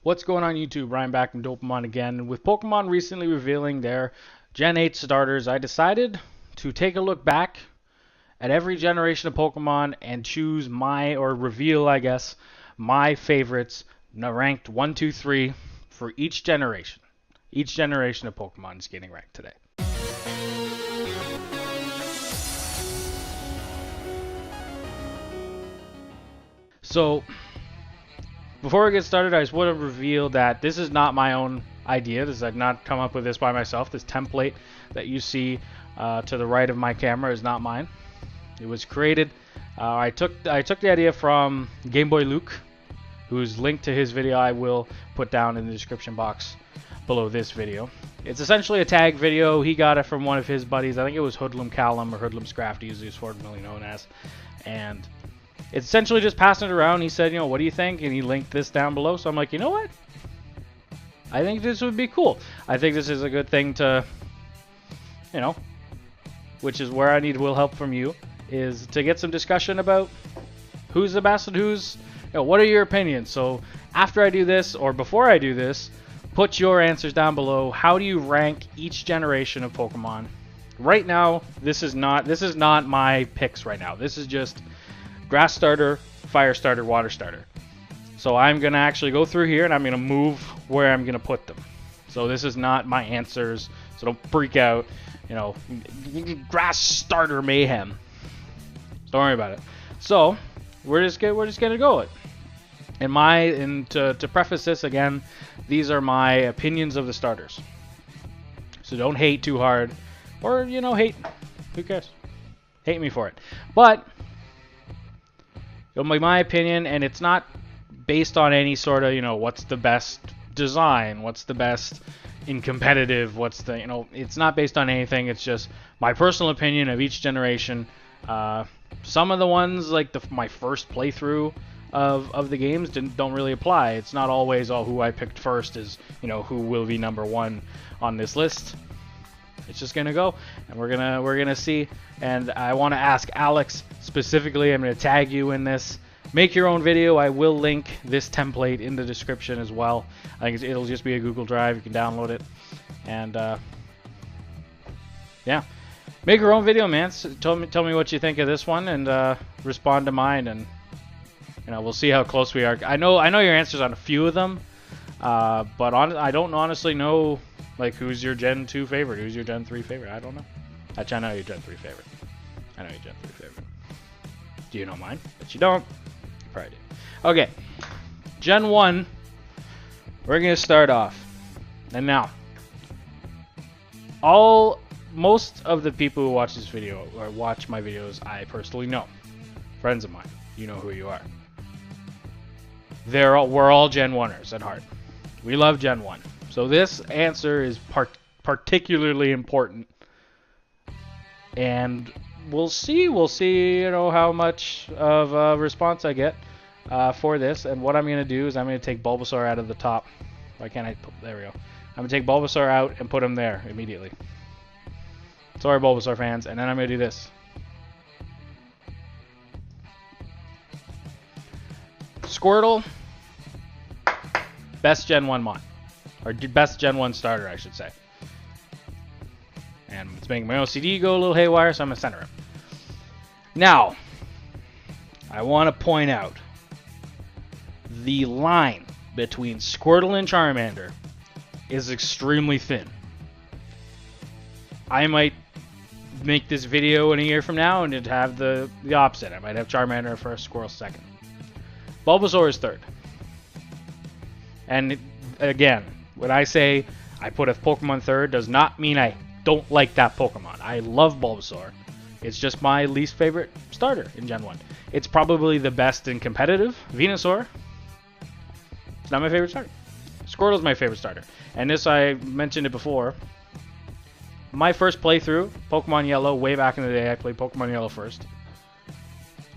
What's going on YouTube? Ryan back from Pokemon again. With Pokemon recently revealing their Gen 8 starters, I decided to take a look back at every generation of Pokemon and choose or reveal, I guess, my favorites, ranked 1, 2, 3 for each generation. Each generation of Pokemon is getting ranked today. So, before we get started, I just want to reveal that this is not my own idea. This I've not come up with this by myself. This template that you see to the right of my camera is not mine. It was created. I took the idea from Gameboy Luke, whose link to his video I will put down in the description box below this video. It's essentially a tag video. He got it from one of his buddies. I think it was Hoodlum Callum or Hoodlum Scrafty, as he's formerly known as, and it's essentially just passing it around. He said, what do you think? And he linked this down below. So I'm like, you know what? I think this would be cool. I think this is a good thing to, which is where I need help from you, is to get some discussion about who's the best and what are your opinions. So after I do this, or before I do this, put your answers down below. How do you rank each generation of Pokemon? Right now, this is not my picks right now. This is just Grass starter, Fire starter, Water starter. So I'm going to actually go through here and I'm going to move where I'm going to put them. So this is not my answers, so don't freak out. Grass starter mayhem. Don't worry about it. So we're just going to go it. And to preface this again, these are my opinions of the starters. So don't hate too hard, or hate. Who cares? Hate me for it. But my opinion, and it's not based on any sort of, what's the best design, what's the best in competitive, what's the, it's not based on anything. It's just my personal opinion of each generation. Some of the ones, like my first playthrough of the games, don't really apply. It's not always who I picked first is, who will be number one on this list. It's just gonna go, and we're gonna see. And I want to ask Alex specifically. I'm gonna tag you in this. Make your own video. I will link this template in the description as well. I think it'll just be a Google Drive. You can download it, and yeah, make your own video, man. So tell me what you think of this one, and respond to mine, and we'll see how close we are. I know your answers on a few of them, but I don't honestly know. Like, who's your Gen 2 favorite? Who's your Gen 3 favorite? I don't know. Actually, I know your Gen 3 favorite. I know your Gen 3 favorite. Do you know mine? But you don't. You probably do. Okay. Gen 1. We're going to start off. And now, most of the people who watch this video, or watch my videos, I personally know. Friends of mine. You know who you are. We're all Gen 1ers at heart. We love Gen 1. So this answer is particularly important, and we'll see, how much of a response I get for this. And what I'm going to do is I'm going to take Bulbasaur out of the top. Why can't I? There we go. I'm going to take Bulbasaur out and put him there immediately. Sorry, Bulbasaur fans. And then I'm going to do this. Squirtle, best Gen 1 mon. Or best Gen 1 starter, I should say. And it's making my OCD go a little haywire, so I'm going to center him. Now, I want to point out the line between Squirtle and Charmander is extremely thin. I might make this video in a year from now and it'd have the opposite. I might have Charmander first, Squirtle second. Bulbasaur is third. And again, when I say I put a Pokemon third, does not mean I don't like that Pokemon. I love Bulbasaur. It's just my least favorite starter in Gen 1. It's probably the best in competitive. Venusaur, it's not my favorite starter. Squirtle's my favorite starter. And this, I mentioned it before. My first playthrough, Pokemon Yellow, way back in the day, I played Pokemon Yellow first.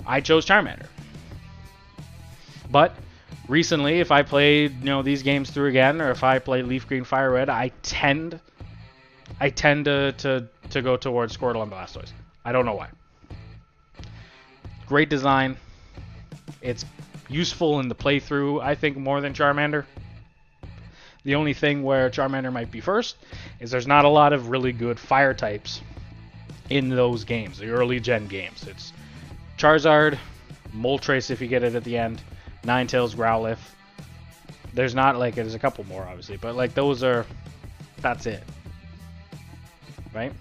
I chose Charmander. But recently, if I played, these games through again, or if I play Leaf Green, Fire Red, I tend to go towards Squirtle and Blastoise. I don't know why. Great design. It's useful in the playthrough, I think, more than Charmander. The only thing where Charmander might be first is there's not a lot of really good fire types in those games, the early gen games. It's Charizard, Moltres if you get it at the end, Ninetales, Growlithe. There's not like, there's a couple more obviously, but like those are, that's it. Right?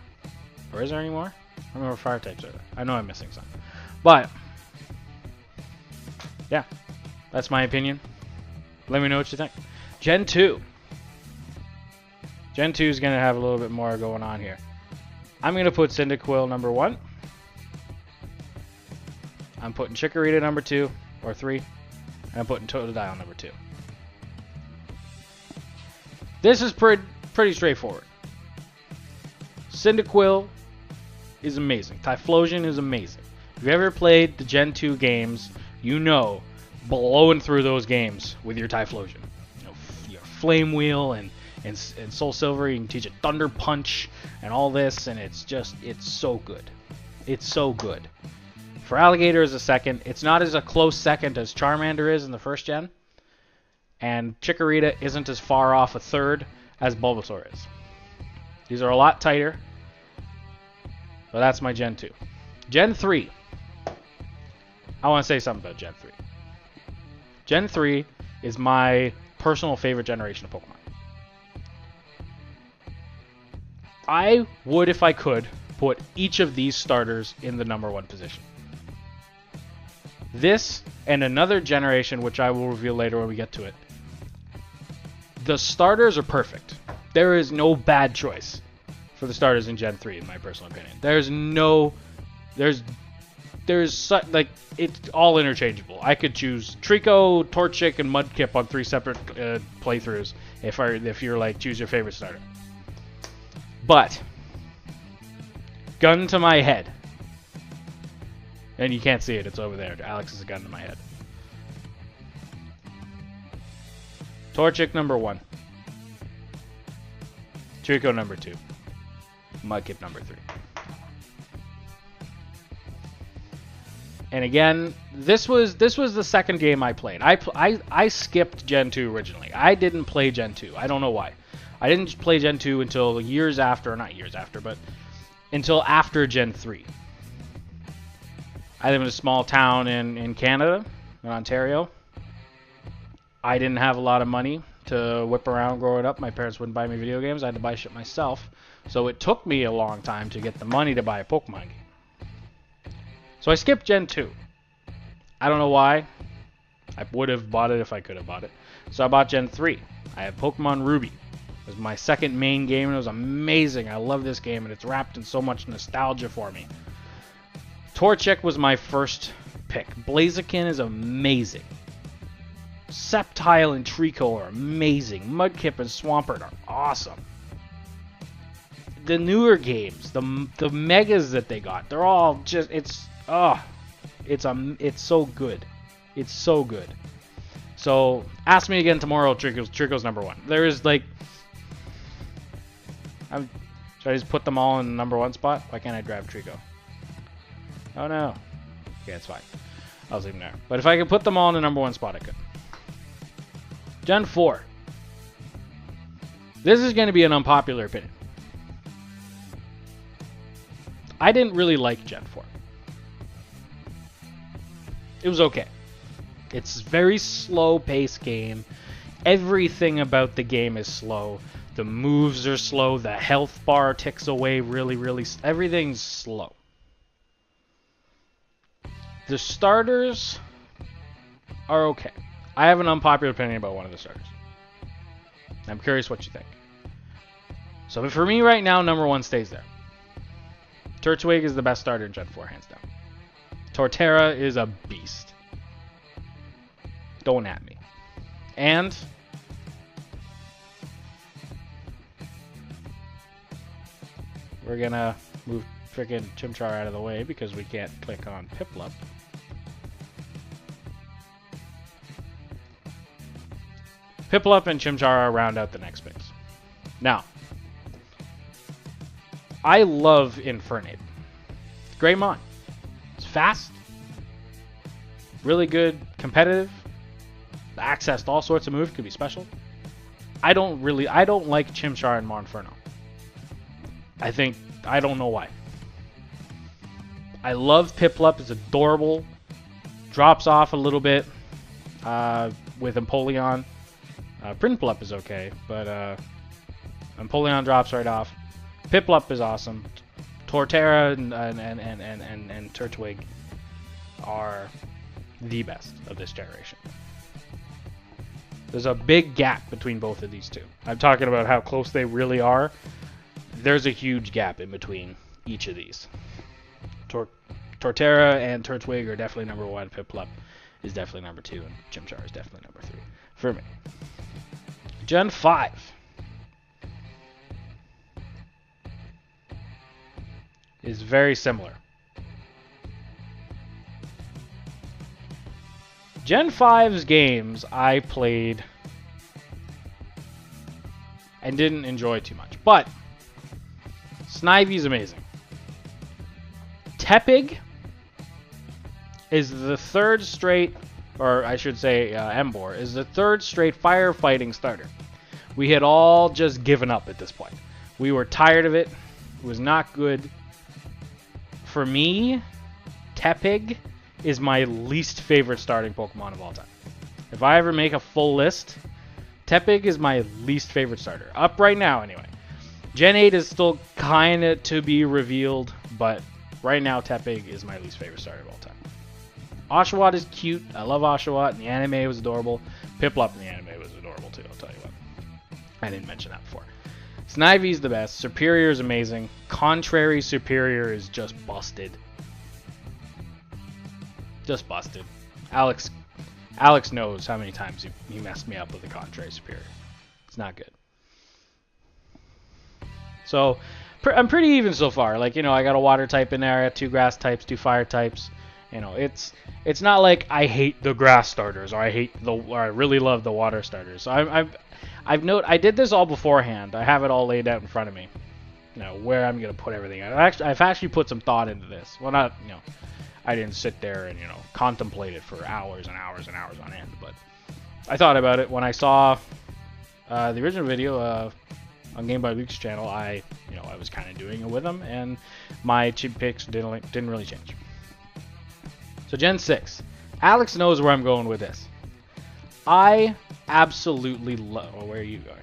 Or is there any more? I don't remember what fire types are there. I know I'm missing some. But, yeah, that's my opinion. Let me know what you think. Gen 2. Gen 2 is going to have a little bit more going on here. I'm going to put Cyndaquil number 1. I'm putting Chikorita number 2 or 3. And I'm putting Totodile number 2. This is pretty straightforward. Cyndaquil is amazing. Typhlosion is amazing. If you've ever played the Gen 2 games, you know blowing through those games with your Typhlosion. You know, your Flame Wheel and Soul Silver, you can teach a Thunder Punch and all this, and it's so good. It's so good. For Alligator is a second. It's not as a close second as Charmander is in the first gen, and Chikorita isn't as far off a third as Bulbasaur is. These are a lot tighter, but that's my Gen 2. Gen 3. I want to say something about Gen 3. Gen 3 is my personal favorite generation of Pokemon. I would, if I could, put each of these starters in the number 1 position. This and another generation, which I will reveal later when we get to it. The starters are perfect. There is no bad choice for the starters in Gen 3, in my personal opinion. Like, it's all interchangeable. I could choose Trico, Torchic, and Mudkip on 3 separate playthroughs if you're like, choose your favorite starter. But, gun to my head, and you can't see it, it's over there. Alex is a gun to my head. Torchic number 1. Trico number 2. Mudkip number 3. And again, this was the second game I played. I skipped Gen 2 originally. I didn't play Gen 2. I don't know why. I didn't play Gen 2 until years after, not years after, but until after Gen 3. I live in a small town in Canada, in Ontario. I didn't have a lot of money to whip around growing up. My parents wouldn't buy me video games. I had to buy shit myself. So it took me a long time to get the money to buy a Pokemon game. So I skipped Gen 2. I don't know why. I would have bought it if I could have bought it. So I bought Gen 3. I have Pokemon Ruby. It was my second main game, and it was amazing. I love this game, and it's wrapped in so much nostalgia for me. Torchic was my first pick. Blaziken is amazing. Sceptile and Trico are amazing. Mudkip and Swampert are awesome. The newer games, the megas that they got, they're all just, it's so good. It's so good. So ask me again tomorrow. Trico's number 1. There is like, should I just put them all in the number 1 spot? Why can't I grab Trico? Oh no. Okay, it's fine. I was leaving there. But if I could put them all in the number 1 spot, I could. Gen 4. This is going to be an unpopular opinion. I didn't really like Gen 4. It was okay. It's a very slow-paced game. Everything about the game is slow. The moves are slow. The health bar ticks away really. Everything's slow. The starters are okay. I have an unpopular opinion about one of the starters. I'm curious what you think. So for me right now, number 1 stays there. Turtwig is the best starter in Gen 4, hands down. Torterra is a beast. Don't at me. And we're gonna move freaking Chimchar out of the way because we can't click on Piplup. Piplup and Chimchar round out the next picks. Now, I love Infernape. Great mon. It's fast. Really good competitive. Access to all sorts of moves. Could be special. I don't like Chimchar and Monferno. I don't know why. I love Piplup. It's adorable. Drops off a little bit with Empoleon. Prinplup is okay, but Empoleon drops right off. Piplup is awesome. Torterra and Turtwig are the best of this generation. There's a big gap between both of these two. I'm talking about how close they really are. There's a huge gap in between each of these. Torterra and Turtwig are definitely number 1. Piplup is definitely number 2, and Chimchar is definitely number 3 for me. Gen 5. Is very similar. Gen 5's games I played and didn't enjoy too much, but Snivy's amazing. Tepig is the third straight, or I should say Emboar, is the third straight firefighting starter. We had all just given up at this point. We were tired of it. It was not good. For me, Tepig is my least favorite starting Pokemon of all time. If I ever make a full list, Tepig is my least favorite starter. Up right now, anyway. Gen 8 is still kind of to be revealed, but right now Tepig is my least favorite starter of all time. Oshawott is cute. I love Oshawott. In the anime, it was adorable. Piplup in the anime was adorable, too. I'll tell you what. I didn't mention that before. Snivy's the best. Superior is amazing. Contrary Superior is just busted. Just busted. Alex knows how many times he messed me up with the Contrary Superior. It's not good. So, I'm pretty even so far. Like, you know, I got a water type in there. I got 2 grass types, 2 fire types. You know, it's not like I hate the grass starters or I really love the water starters. So I did this all beforehand. I have it all laid out in front of me. You know, where I'm gonna put everything. I've actually put some thought into this. Well, not, you know, I didn't sit there and, you know, contemplate it for hours and hours and hours on end, but I thought about it when I saw the original video on Gameboy Luke's channel. I was kind of doing it with him, and my chip picks didn't really change. So Gen 6. Alex knows where I'm going with this. I absolutely love... Oh, where are you going?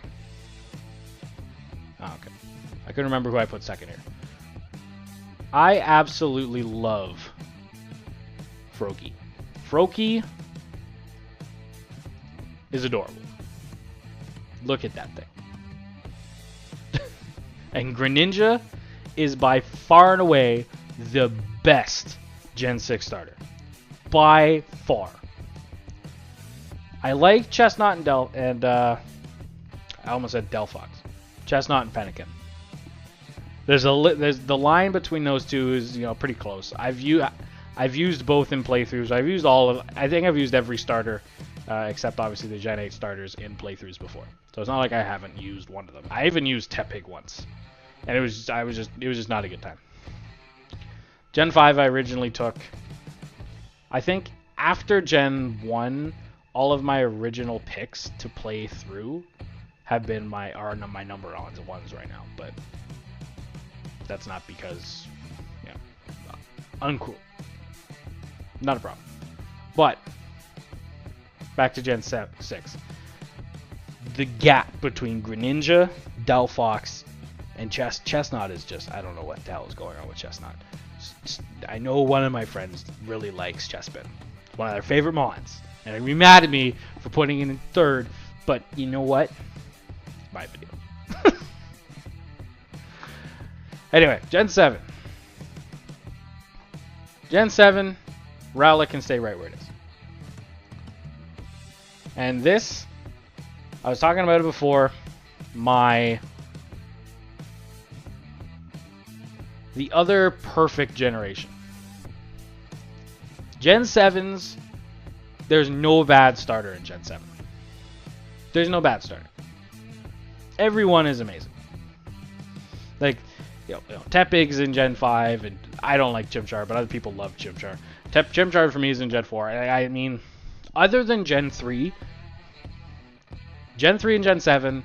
Oh, okay. I couldn't remember who I put second here. I absolutely love Froakie. Froakie is adorable. Look at that thing. And Greninja is by far and away the best Gen 6 starter. By far. I like Chestnut and I almost said Delphox. Chestnut and Fennekin. There's the line between those two is, you know, pretty close. I've used both in playthroughs. I think I've used every starter except obviously the Gen 8 starters in playthroughs before. So it's not like I haven't used one of them. I even used Tepig once, and it was just not a good time. Gen 5 I originally took. I think after Gen 1, all of my original picks to play through have been my number ones right now, but that's not because, you know, uncool. Not a problem. But back to Gen 6. The gap between Greninja, Delphox, and Chestnut is just, I don't know what the hell is going on with Chestnut. I know one of my friends really likes Chespin. It's one of their favorite mons. And they'd be mad at me for putting it in third, but you know what? My video. Anyway, Gen 7. Gen 7, Rowlet can stay right where it is. And this, I was talking about it before, the other perfect generation. Gen 7's, there's no bad starter in Gen 7. There's no bad starter. Everyone is amazing. Like, you know, Tepig's in Gen 5, and I don't like Chimchar, but other people love Chimchar. Chimchar for me is in Gen 4. I mean, other than Gen 3, Gen 3 and Gen 7,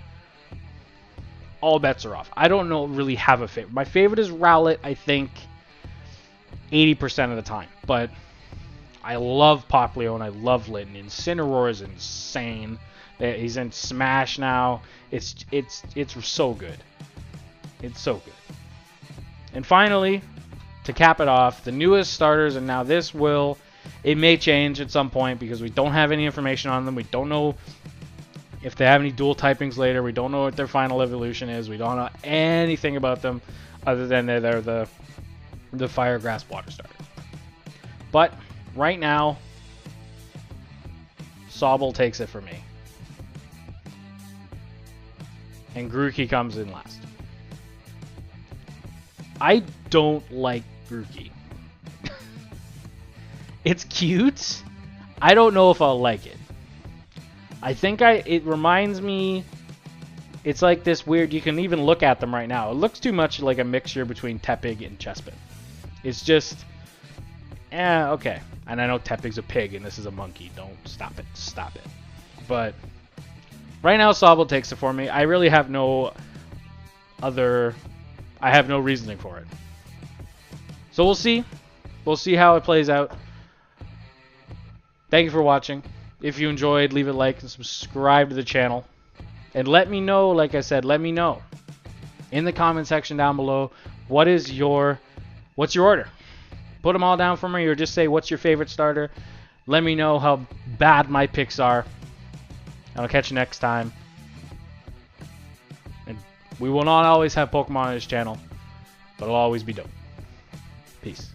all bets are off. I don't really have a favorite. My favorite is Rowlet, I think, 80% of the time. But I love Popplio and I love Litten. Incineroar is insane. He's in Smash now. It's so good. It's so good. And finally, to cap it off, the newest starters, and now it may change at some point because we don't have any information on them. We don't know if they have any dual typings later. We don't know what their final evolution is. We don't know anything about them other than they're the Fire, Grass, Water starter. But right now, Sobble takes it for me. And Grookey comes in last. I don't like Grookey. It's cute. I don't know if I'll like it. I think it reminds me, it's like this weird, you can even look at them right now. It looks too much like a mixture between Tepig and Chespin. It's just, okay. And I know Tepig's a pig and this is a monkey. Don't stop it. Stop it. But right now, Sobble takes it for me. I really have no reasoning for it. So we'll see. We'll see how it plays out. Thank you for watching. If you enjoyed, leave a like and subscribe to the channel. And let me know, like I said, let me know in the comment section down below, what's your order? Put them all down for me, or just say what's your favorite starter. Let me know how bad my picks are. And I'll catch you next time. And we will not always have Pokemon on this channel, but it'll always be dope. Peace.